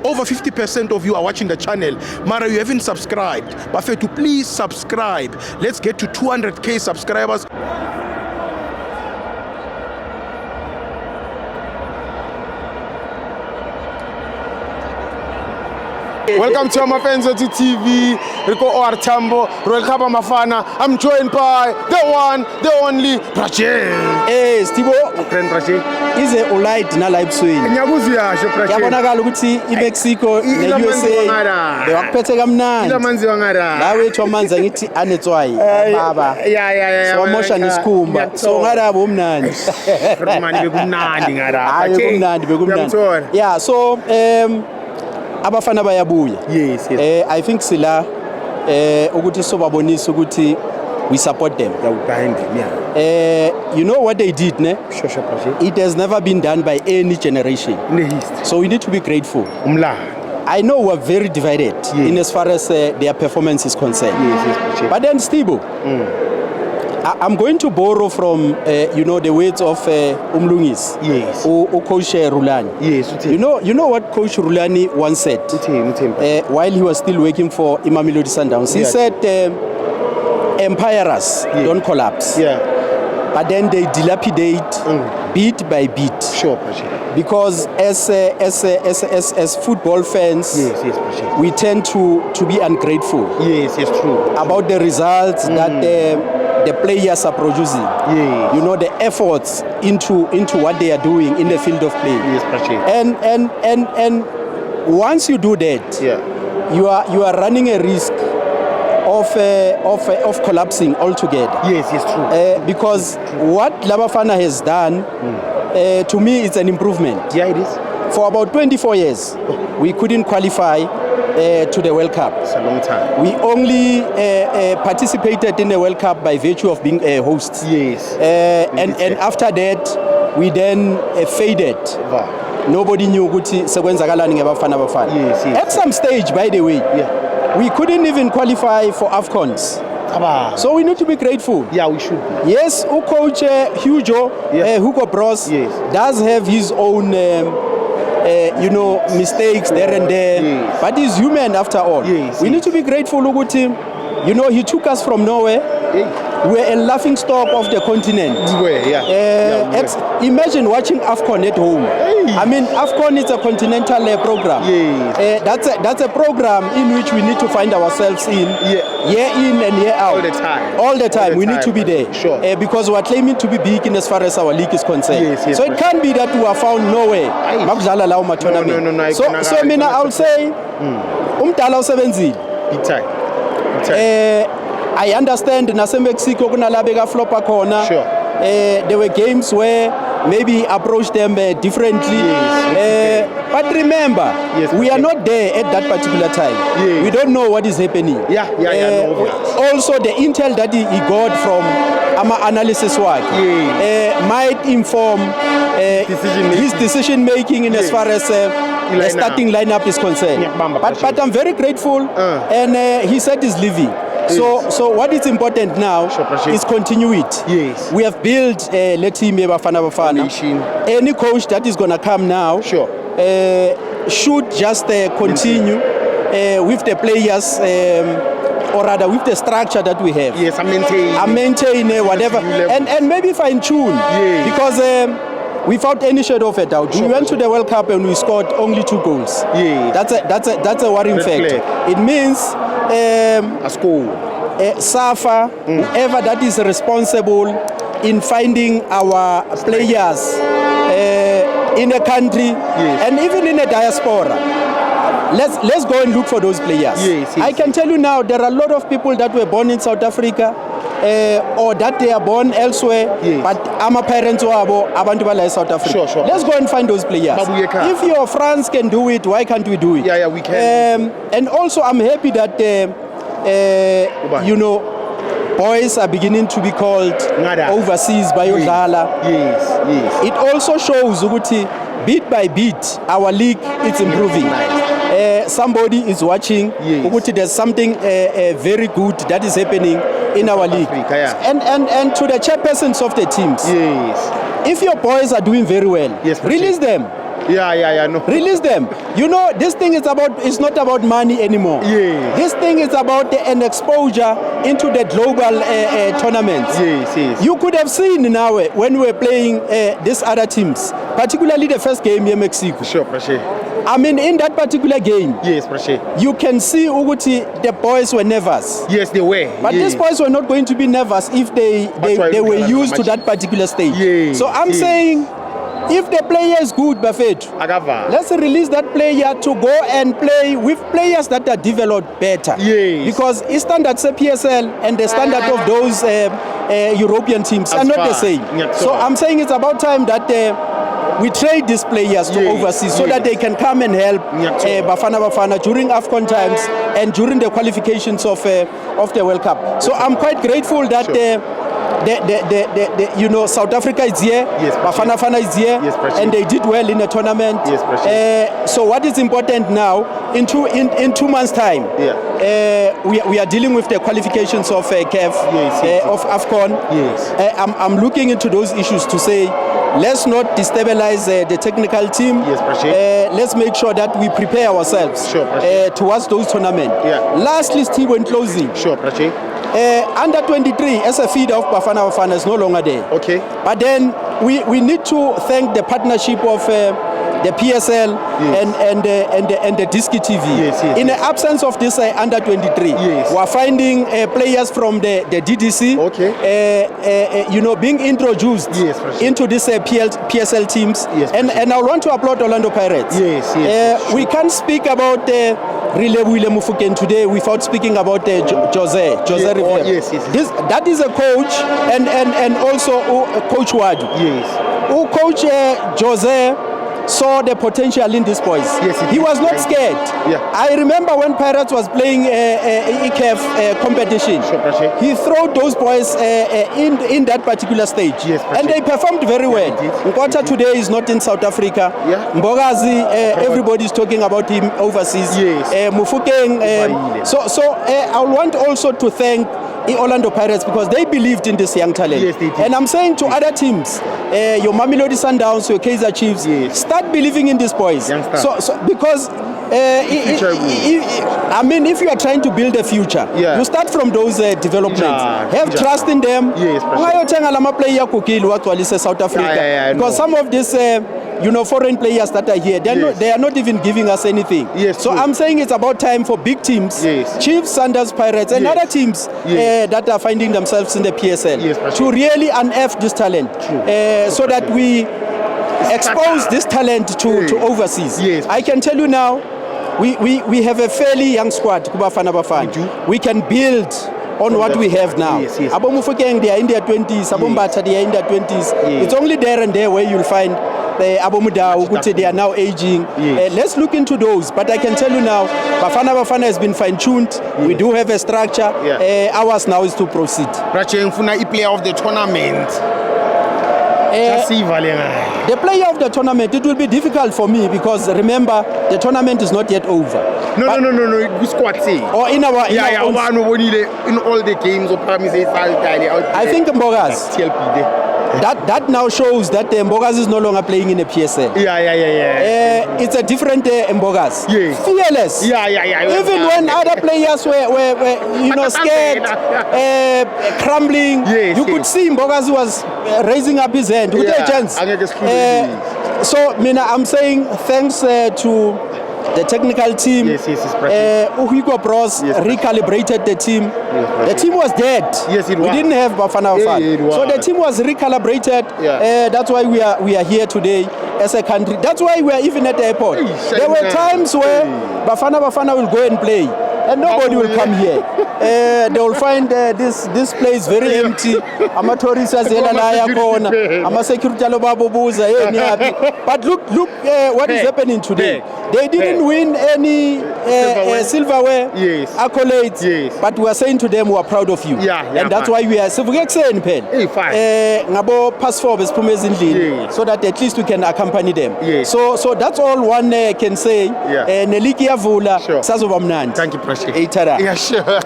Over 50% of you are watching the channel. Mara, you haven't subscribed. Bafethu, please subscribe. Let's get to 200k subscribers. Welcome to my fans at TV. Rico OR Tambo, Royal Kaba Mafana. I'm joined by the one, the only Prache. Eh, Stibo, Friend Prache. ize ulight na live swing. Nyakuzia sho Prache. Yabonakala ukuthi iMexico neUSA bewakuphethe kamnandi. Ila manzi wangara. La wethu amanzi angithi anetswayi baba. Yeah. So mosha nesikhumba. So ngarabo umnandi. Mani bekumnandi ngara. Hayi bekumnandi. Yeah, so abafana bayabuya. Yes. I think sila ukuthi sobabonisa ukuthi we support them. Behind them, yeah. You know what they did, ne? Sure, Prache. It has never been done by any generation. In the history. So we need to be grateful. Umla. I know we're very divided in as far as their performance is concerned. Yes, Prache. But then, Stibo, I'm going to borrow from the words of Umlungis. Yes. Coach Rulani. Yes. You know what Coach Rulani once said while he was still working for Mamelodi Sundowns. He said, empires don't collapse. Yeah. But then they dilapidate bit by bit. Sure, Prache. Because as football fans, Yes, Prache. we tend to be ungrateful. Yes, true. About the results that the players are producing. Yes. You know, the efforts into what they are doing in the field of play. Yes, Prache. And once you do that, you are running a risk of collapsing altogether. Yes, true. Because what Labafana has done, to me, it's an improvement. Yeah, it is. For about 24 years, we couldn't qualify to the World Cup. It's a long time. We only participated in the World Cup by virtue of being hosts. Yes. And after that, we then faded. Wow. Nobody knew ukuthi sekwenzakalani ngeBafana Bafana. Yes. At some stage, by the way, we couldn't even qualify for AFCONs. So we need to be grateful. Yeah, we should be. Yes, coach Hugo Bros does have his own mistakes there and there, but he's human after all. We need to be grateful ukuthi, he took us from nowhere. We're a laughing stock of the continent. Imagine watching AFCON at home. I mean, AFCON is a continental program. That's a program in which we need to find ourselves in, year in and year out. All the time. We need to be there. Sure. Because we're claiming to be big in as far as our league is concerned. So it can't be that we are found nowhere. No. So Mina, I'll say, umdala usebenzile. Big time. I understand Mexico kunalabeka flopa khona. Sure. There were games where maybe approach them differently. But remember, we are not there at that particular time. We don't know what is happening. Also, the intel that he got from analysis work might inform his decision making in as far as the starting lineup is concerned. But I'm very grateful, and he said he's leaving. So what is important now is continuity. Yes. We have built a team Bafana. Any coach that is going to come now should just continue with the players, or rather with the structure that we have. Yes, I maintain whatever, and maybe fine tune. Because without any shadow of a doubt, we went to the World Cup and we scored only 2 goals. That's a worrying factor. It means a school. SAFA, whoever that is responsible in finding our players in a country and even in a diaspora. Let's go and look for those players. I can tell you now, there are a lot of people that were born in South Africa or that they are born elsewhere, but our parents were abantu bala South Africa. Sure. Let's go and find those players. If your France can do it, why can't we do it? Yeah, we can. And also, I'm happy that boys are beginning to be called overseas by Udlala. Yes. It also shows ukuthi bit by bit our league is improving. Somebody is watching. There's something very good that is happening in our league. And to the chairpersons of the teams, if your boys are doing very well, release them. No. Release them. You know, this thing is it's not about money anymore. Yes. This thing is about an exposure into the global tournaments. Yes. You could have seen now when we were playing these other teams, particularly the first game in Mexico. Sure, Prashe. I mean, in that particular game, Yes, Prashe. you can see Uguti, the boys were nervous. Yes, they were. But these boys were not going to be nervous if they were used to that particular stage. Yes. So I'm saying, if the player is good, Bafetu, let's release that player to go and play with players that are developed better. Yes. Because the standards of PSL and the standard of those European teams are not the same. So I'm saying it's about time that we trade these players to overseas so that they can come and help Bafana during AFCON times and during the qualifications of the World Cup. So I'm quite grateful that you know, South Africa is here, Bafana is here, and they did well in the tournament. So what is important now, in 2 months' time, we are dealing with the qualifications of CAF, of AFCON. I'm looking into those issues to say, let's not destabilize the technical team. Let's make sure that we prepare ourselves towards those tournaments. Lastly, Steve, in closing. Under 23 as a feeder of Bafana is no longer there. But then we need to thank the partnership of the PSL and the Diski TV. In the absence of this under 23, we are finding players from the DDC, you know, being introduced into this PSL teams. And I want to applaud Orlando Pirates. We can't speak about Rilewile Mufokeng today without speaking about Jose Rivera. That is a coach and also Coach Wadu. Who coach Jose saw the potential in these boys. He was not scared. I remember when Pirates was playing ECAF competition, he threw those boys in that particular stage. And they performed very well. Nkota today is not in South Africa. Mbogazi, everybody is talking about him overseas. Mufokeng. So I want also to thank Orlando Pirates because they believed in this young talent. And I'm saying to other teams, your Mamelodi Sundowns, your Kaizer Chiefs, start believing in these boys. So because I mean, if you are trying to build a future, you start from those developments. Have trust in them. South Africa. Because some of these you know, foreign players that are here, they are not even giving us anything. So I'm saying it's about time for big teams, Chiefs, Sundowns, Pirates, and other teams that are finding themselves in the PSL to really unearth this talent so that we expose this talent to overseas. I can tell you now, we have a fairly young squad, Bafana. We can build on what we have now. Abo Mufokeng, they are in their 20s, Abo Mbata, they are in their 20s. It's only there and there where you'll find Abo Muda, Ugute, they are now aging. Let's look into those. But I can tell you now, Bafana has been fine-tuned. We do have a structure. Ours now is to proceed. Prache player of the tournament. The player of the tournament, it will be difficult for me because remember, the tournament is not yet over. No. Squad say. Or in our in all the games of I think Mbogas. That now shows that Mbogas is no longer playing in the PSL. It's a different Mbogas. Fearless. Even when other players were you know, scared, crumbling, you could see Mbogas was raising up his hand with a chance. So, Mina, I'm saying thanks to the technical team. Hugo Bros recalibrated the team. The team was dead. We didn't have Bafana. So the team was recalibrated. That's why we are here today as a country. That's why we are even at the airport. There were times where Bafana will go and play and nobody will come here. They will find this place very empty. But look what is happening today. They didn't win any silverware accolades, but we are saying to them we are proud of you. And that's why we are so that at least we can accompany them. So that's all one can say. Thank you, Precious. Sure.